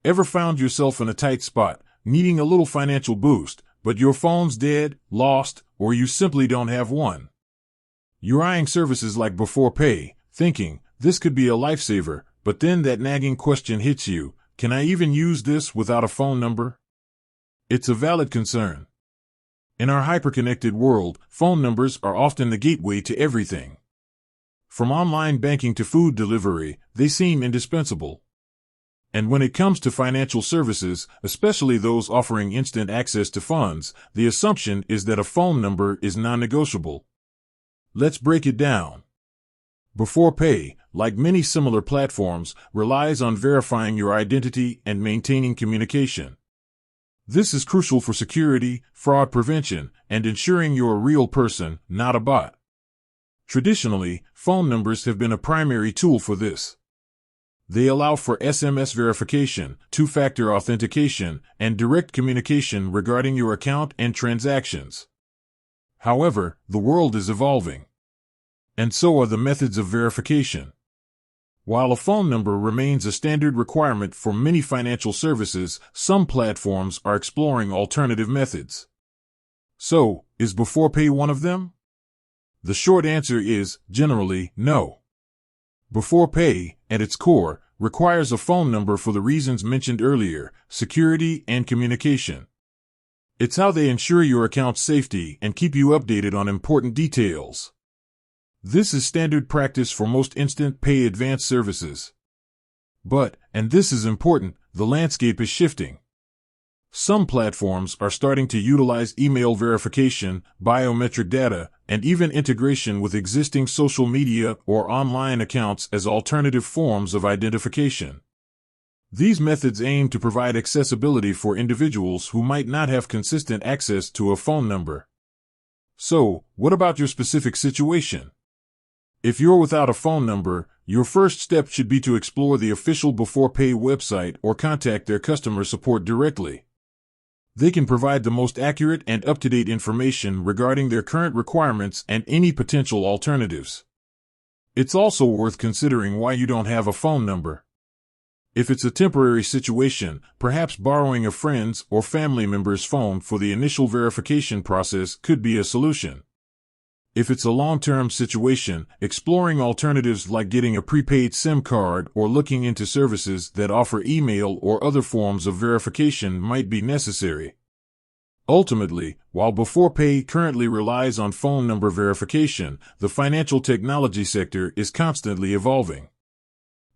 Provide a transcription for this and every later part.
Ever found yourself in a tight spot, needing a little financial boost, but your phone's dead, lost, or you simply don't have one? You're eyeing services like Beforepay, thinking, this could be a lifesaver, but then that nagging question hits you, can I even use this without a phone number? It's a valid concern. In our hyperconnected world, phone numbers are often the gateway to everything. From online banking to food delivery, they seem indispensable. And when it comes to financial services, especially those offering instant access to funds, the assumption is that a phone number is non-negotiable. Let's break it down. Beforepay, like many similar platforms, relies on verifying your identity and maintaining communication. This is crucial for security, fraud prevention, and ensuring you're a real person, not a bot. Traditionally, phone numbers have been a primary tool for this. They allow for SMS verification, two-factor authentication, and direct communication regarding your account and transactions. However, the world is evolving. And so are the methods of verification. While a phone number remains a standard requirement for many financial services, some platforms are exploring alternative methods. So, is Beforepay one of them? The short answer is, generally, no. Beforepay, at its core, requires a phone number for the reasons mentioned earlier, security and communication. It's how they ensure your account's safety and keep you updated on important details. This is standard practice for most instant pay advance services. But, and this is important, the landscape is shifting. Some platforms are starting to utilize email verification, biometric data, and even integration with existing social media or online accounts as alternative forms of identification. These methods aim to provide accessibility for individuals who might not have consistent access to a phone number. So, what about your specific situation? If you're without a phone number, your first step should be to explore the official Beforepay website or contact their customer support directly. They can provide the most accurate and up-to-date information regarding their current requirements and any potential alternatives. It's also worth considering why you don't have a phone number. If it's a temporary situation, perhaps borrowing a friend's or family member's phone for the initial verification process could be a solution. If it's a long-term situation, exploring alternatives like getting a prepaid SIM card or looking into services that offer email or other forms of verification might be necessary. Ultimately, while Beforepay currently relies on phone number verification, the financial technology sector is constantly evolving.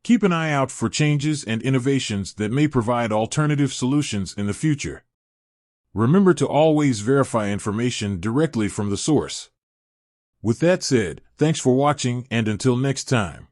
Keep an eye out for changes and innovations that may provide alternative solutions in the future. Remember to always verify information directly from the source. With that said, thanks for watching, and until next time.